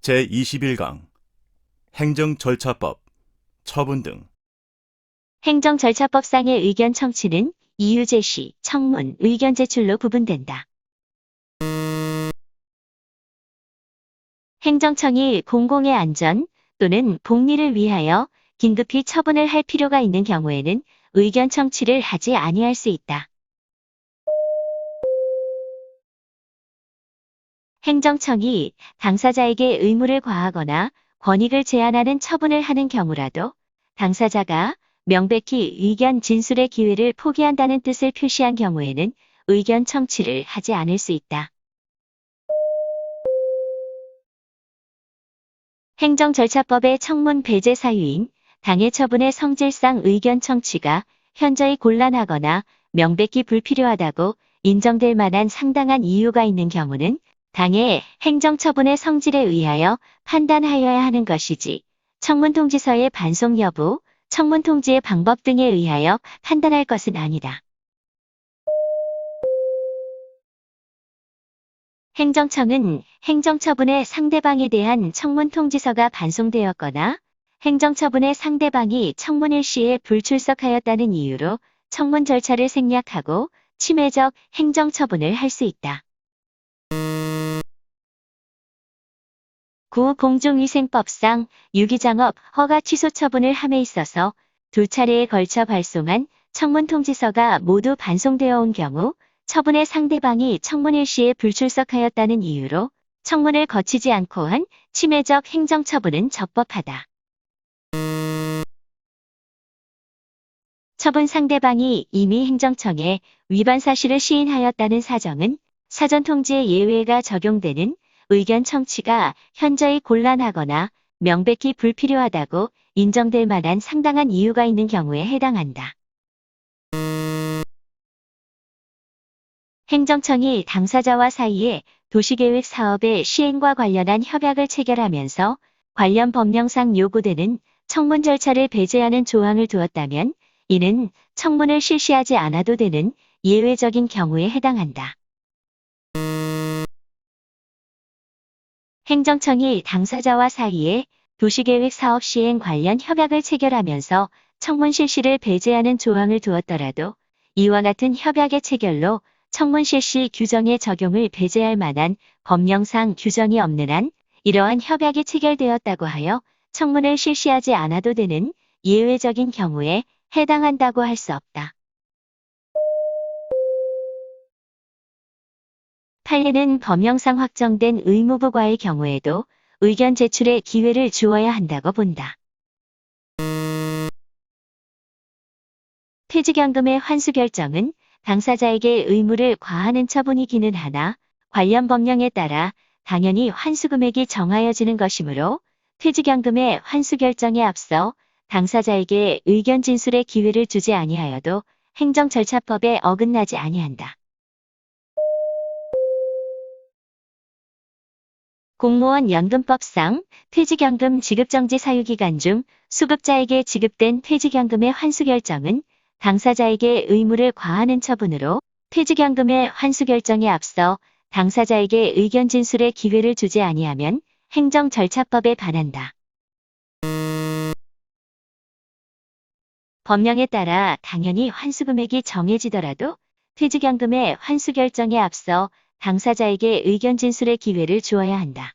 제21강 행정절차법, 처분 등. 행정절차법상의 의견 청취는 이유 제시, 청문, 의견 제출로 구분된다. 행정청이 공공의 안전 또는 복리를 위하여 긴급히 처분을 할 필요가 있는 경우에는 의견 청취를 하지 아니할 수 있다. 행정청이 당사자에게 의무를 과하거나 권익을 제한하는 처분을 하는 경우라도 당사자가 명백히 의견 진술의 기회를 포기한다는 뜻을 표시한 경우에는 의견 청취를 하지 않을 수 있다. 행정절차법의 청문 배제 사유인 당해 처분의 성질상 의견 청취가 현저히 곤란하거나 명백히 불필요하다고 인정될 만한 상당한 이유가 있는 경우는 당해 행정처분의 성질에 의하여 판단하여야 하는 것이지 청문통지서의 반송 여부, 청문통지의 방법 등에 의하여 판단할 것은 아니다. 행정청은 행정처분의 상대방에 대한 청문통지서가 반송되었거나 행정처분의 상대방이 청문일 시에 불출석하였다는 이유로 청문 절차를 생략하고 침해적 행정처분을 할 수 있다. 공중위생법상 유기장업 허가 취소 처분을 함에 있어서 두 차례에 걸쳐 발송한 청문통지서가 모두 반송되어 온 경우 처분의 상대방이 청문일 시에 불출석하였다는 이유로 청문을 거치지 않고 한 침해적 행정처분은 적법하다. 처분 상대방이 이미 행정청에 위반 사실을 시인하였다는 사정은 사전통지의 예외가 적용되는 의견 청취가 현저히 곤란하거나 명백히 불필요하다고 인정될 만한 상당한 이유가 있는 경우에 해당한다. 행정청이 당사자와 사이에 도시계획 사업의 시행과 관련한 협약을 체결하면서 관련 법령상 요구되는 청문 절차를 배제하는 조항을 두었다면 이는 청문을 실시하지 않아도 되는 예외적인 경우에 해당한다. 행정청이 당사자와 사이에 도시계획 사업 시행 관련 협약을 체결하면서 청문 실시를 배제하는 조항을 두었더라도 이와 같은 협약의 체결로 청문 실시 규정의 적용을 배제할 만한 법령상 규정이 없는 한 이러한 협약이 체결되었다고 하여 청문을 실시하지 않아도 되는 예외적인 경우에 해당한다고 할 수 없다. 판례는 법령상 확정된 의무부과의 경우에도 의견 제출의 기회를 주어야 한다고 본다. 퇴직연금의 환수 결정은 당사자에게 의무를 과하는 처분이기는 하나 관련 법령에 따라 당연히 환수 금액이 정하여지는 것이므로 퇴직연금의 환수 결정에 앞서 당사자에게 의견 진술의 기회를 주지 아니하여도 행정절차법에 어긋나지 아니한다. 공무원 연금법상 퇴직연금 지급정지 사유기간 중 수급자에게 지급된 퇴직연금의 환수 결정은 당사자에게 의무를 과하는 처분으로 퇴직연금의 환수 결정에 앞서 당사자에게 의견 진술의 기회를 주지 아니하면 행정절차법에 반한다. 법령에 따라 당연히 환수 금액이 정해지더라도 퇴직연금의 환수 결정에 앞서 당사자에게 의견 진술의 기회를 주어야 한다.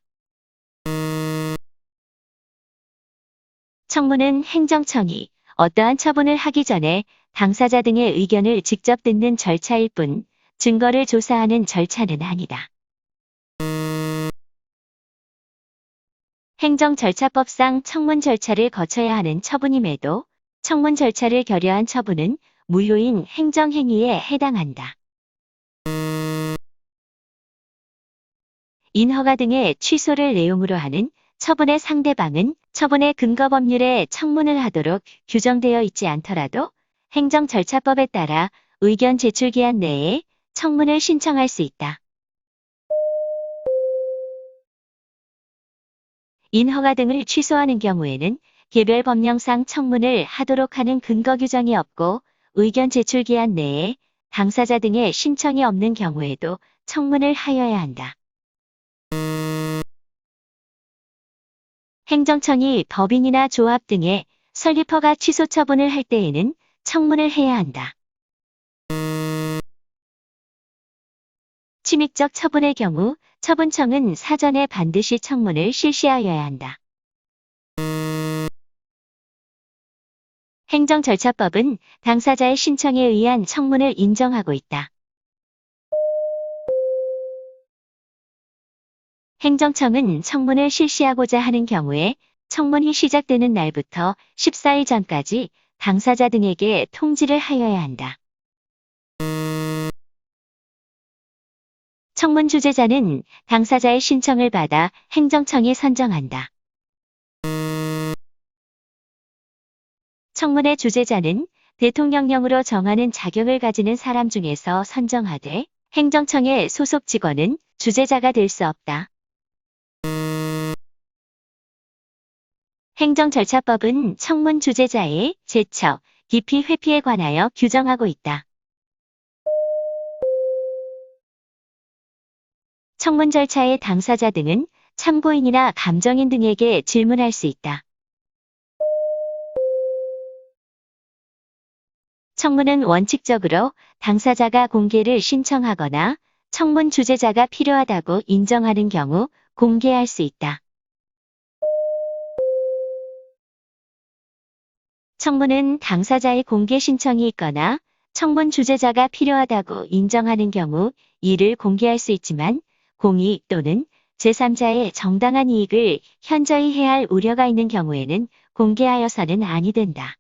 청문은 행정청이 어떠한 처분을 하기 전에 당사자 등의 의견을 직접 듣는 절차일 뿐 증거를 조사하는 절차는 아니다. 행정절차법상 청문 절차를 거쳐야 하는 처분임에도 청문 절차를 결여한 처분은 무효인 행정행위에 해당한다. 인허가 등의 취소를 내용으로 하는 처분의 상대방은 처분의 근거 법률에 청문을 하도록 규정되어 있지 않더라도 행정절차법에 따라 의견 제출 기한 내에 청문을 신청할 수 있다. 인허가 등을 취소하는 경우에는 개별 법령상 청문을 하도록 하는 근거 규정이 없고 의견 제출 기한 내에 당사자 등의 신청이 없는 경우에도 청문을 하여야 한다. 행정청이 법인이나 조합 등의 설립 허가 취소 처분을 할 때에는 청문을 해야 한다. 침입적 처분의 경우 처분청은 사전에 반드시 청문을 실시하여야 한다. 행정절차법은 당사자의 신청에 의한 청문을 인정하고 있다. 행정청은 청문을 실시하고자 하는 경우에 청문이 시작되는 날부터 14일 전까지 당사자 등에게 통지를 하여야 한다. 청문 주재자는 당사자의 신청을 받아 행정청이 선정한다. 청문의 주재자는 대통령령으로 정하는 자격을 가지는 사람 중에서 선정하되 행정청의 소속 직원은 주재자가 될 수 없다. 행정절차법은 청문 주재자의 제척, 기피 회피에 관하여 규정하고 있다. 청문 절차의 당사자 등은 참고인이나 감정인 등에게 질문할 수 있다. 청문은 원칙적으로 당사자가 공개를 신청하거나 청문 주재자가 필요하다고 인정하는 경우 공개할 수 있다. 청문은 당사자의 공개 신청이 있거나 청문 주재자가 필요하다고 인정하는 경우 이를 공개할 수 있지만 공익 또는 제3자의 정당한 이익을 현저히 해할 우려가 있는 경우에는 공개하여서는 아니 된다.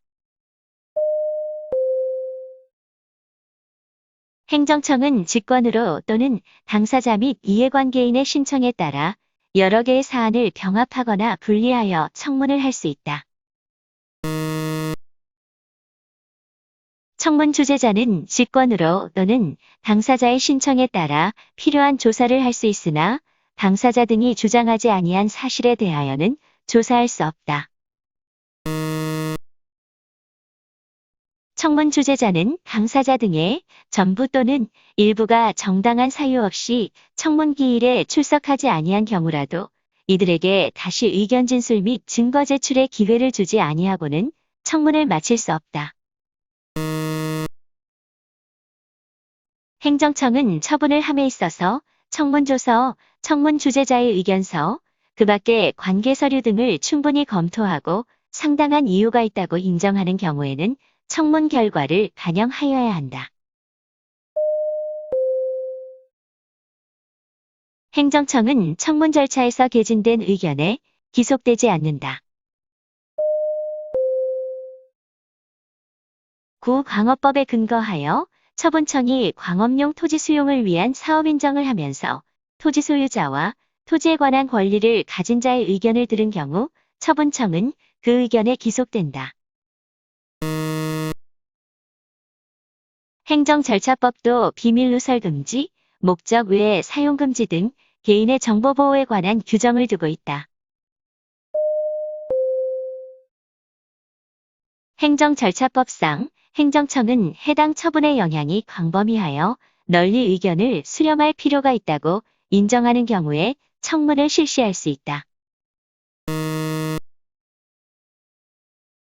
행정청은 직권으로 또는 당사자 및 이해관계인의 신청에 따라 여러 개의 사안을 병합하거나 분리하여 청문을 할 수 있다. 청문 주재자는 직권으로 또는 당사자의 신청에 따라 필요한 조사를 할 수 있으나 당사자 등이 주장하지 아니한 사실에 대하여는 조사할 수 없다. 청문 주재자는 당사자 등의 전부 또는 일부가 정당한 사유 없이 청문 기일에 출석하지 아니한 경우라도 이들에게 다시 의견 진술 및 증거 제출의 기회를 주지 아니하고는 청문을 마칠 수 없다. 행정청은 처분을 함에 있어서 청문조서, 청문주재자의 의견서, 그 밖의 관계서류 등을 충분히 검토하고 상당한 이유가 있다고 인정하는 경우에는 청문 결과를 반영하여야 한다. 행정청은 청문 절차에서 개진된 의견에 기속되지 않는다. 구광업법에 근거하여 처분청이 광업용 토지 수용을 위한 사업 인정을 하면서 토지 소유자와 토지에 관한 권리를 가진 자의 의견을 들은 경우 처분청은 그 의견에 기속된다. 행정절차법도 비밀누설 금지, 목적 외에 사용 금지 등 개인의 정보 보호에 관한 규정을 두고 있다. 행정절차법상 행정청은 해당 처분의 영향이 광범위하여 널리 의견을 수렴할 필요가 있다고 인정하는 경우에 청문을 실시할 수 있다.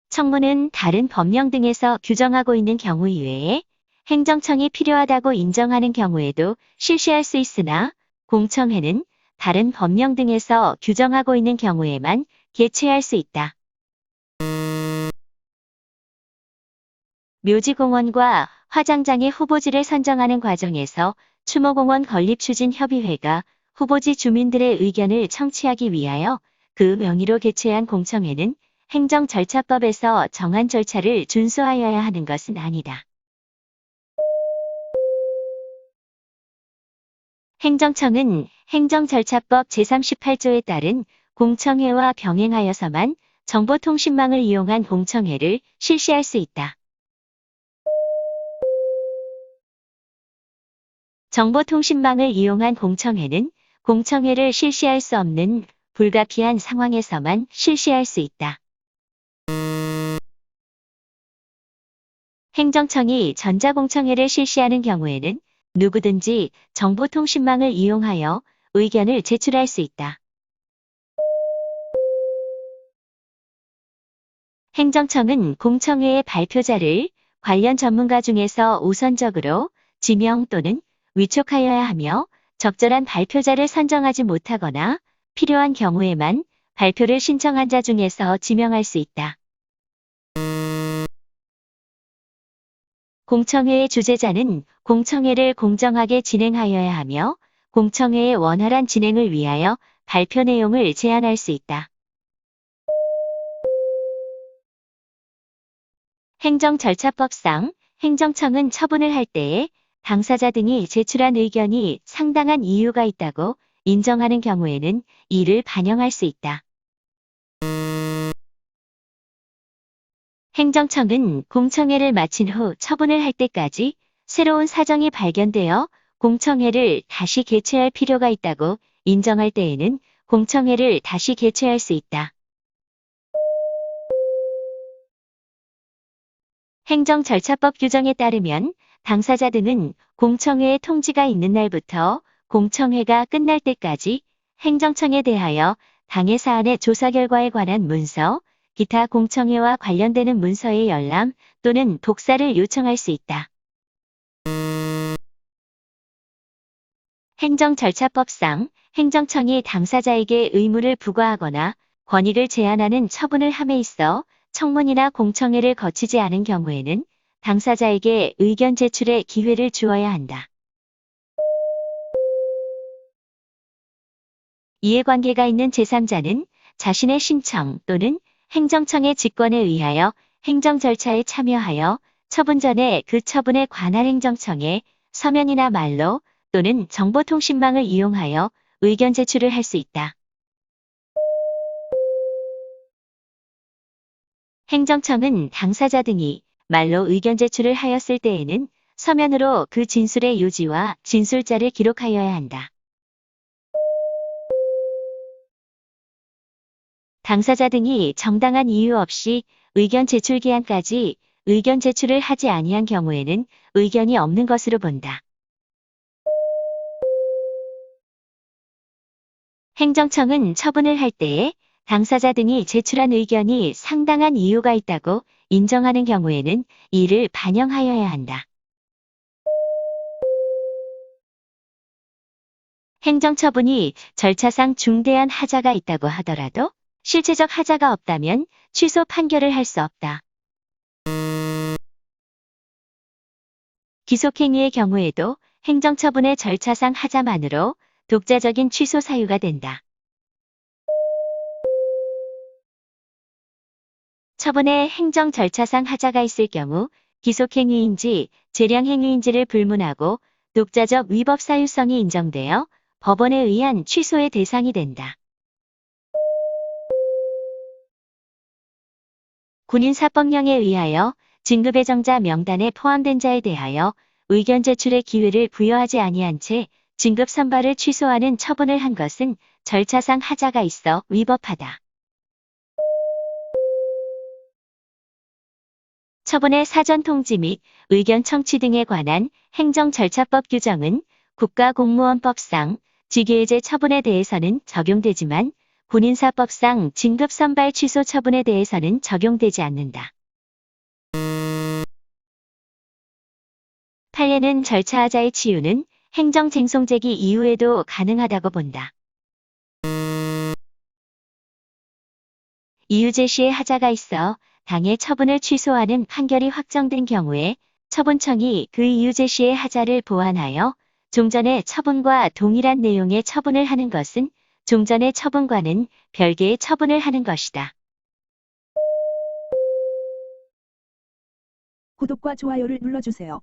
청문은 다른 법령 등에서 규정하고 있는 경우 이외에 행정청이 필요하다고 인정하는 경우에도 실시할 수 있으나 공청회는 다른 법령 등에서 규정하고 있는 경우에만 개최할 수 있다. 묘지공원과 화장장의 후보지를 선정하는 과정에서 추모공원 건립추진협의회가 후보지 주민들의 의견을 청취하기 위하여 그 명의로 개최한 공청회는 행정절차법에서 정한 절차를 준수하여야 하는 것은 아니다. 행정청은 행정절차법 제38조에 따른 공청회와 병행하여서만 정보통신망을 이용한 공청회를 실시할 수 있다. 정보통신망을 이용한 공청회는 공청회를 실시할 수 없는 불가피한 상황에서만 실시할 수 있다. 행정청이 전자공청회를 실시하는 경우에는 누구든지 정보통신망을 이용하여 의견을 제출할 수 있다. 행정청은 공청회의 발표자를 관련 전문가 중에서 우선적으로 지명 또는 위촉하여야 하며 적절한 발표자를 선정하지 못하거나 필요한 경우에만 발표를 신청한 자 중에서 지명할 수 있다. 공청회의 주재자는 공청회를 공정하게 진행하여야 하며 공청회의 원활한 진행을 위하여 발표 내용을 제안할 수 있다. 행정절차법상 행정청은 처분을 할 때에 당사자 등이 제출한 의견이 상당한 이유가 있다고 인정하는 경우에는 이를 반영할 수 있다. 행정청은 공청회를 마친 후 처분을 할 때까지 새로운 사정이 발견되어 공청회를 다시 개최할 필요가 있다고 인정할 때에는 공청회를 다시 개최할 수 있다. 행정절차법 규정에 따르면 당사자 등은 공청회의 통지가 있는 날부터 공청회가 끝날 때까지 행정청에 대하여 당해 사안의 조사 결과에 관한 문서, 기타 공청회와 관련되는 문서의 열람 또는 독사를 요청할 수 있다. 행정절차법상 행정청이 당사자에게 의무를 부과하거나 권익을 제한하는 처분을 함에 있어 청문이나 공청회를 거치지 않은 경우에는 당사자에게 의견 제출의 기회를 주어야 한다. 이해관계가 있는 제3자는 자신의 신청 또는 행정청의 직권에 의하여 행정 절차에 참여하여 처분 전에 그 처분에 관할 행정청에 서면이나 말로 또는 정보통신망을 이용하여 의견 제출을 할 수 있다. 행정청은 당사자 등이 말로 의견 제출을 하였을 때에는 서면으로 그 진술의 요지와 진술자를 기록하여야 한다. 당사자 등이 정당한 이유 없이 의견 제출 기한까지 의견 제출을 하지 아니한 경우에는 의견이 없는 것으로 본다. 행정청은 처분을 할 때에 당사자 등이 제출한 의견이 상당한 이유가 있다고 인정하는 경우에는 이를 반영하여야 한다. 행정처분이 절차상 중대한 하자가 있다고 하더라도 실체적 하자가 없다면 취소 판결을 할 수 없다. 기속행위의 경우에도 행정처분의 절차상 하자만으로 독자적인 취소 사유가 된다. 처분에 행정 절차상 하자가 있을 경우 기속행위인지 재량행위인지를 불문하고 독자적 위법 사유성이 인정되어 법원에 의한 취소의 대상이 된다. 군인사법령에 의하여 진급예정자 명단에 포함된 자에 대하여 의견 제출의 기회를 부여하지 아니한 채 진급 선발을 취소하는 처분을 한 것은 절차상 하자가 있어 위법하다. 처분의 사전 통지 및 의견 청취 등에 관한 행정절차법 규정은 국가공무원법상 직위해제 처분에 대해서는 적용되지만 군인사법상 진급선발 취소 처분에 대해서는 적용되지 않는다. 판례는 절차하자의 치유는 행정쟁송제기 이후에도 가능하다고 본다. 이유 제시의 하자가 있어 당의 처분을 취소하는 판결이 확정된 경우에 처분청이 그 이유 제시의 하자를 보완하여 종전의 처분과 동일한 내용의 처분을 하는 것은 종전의 처분과는 별개의 처분을 하는 것이다. 구독과 좋아요를 눌러주세요.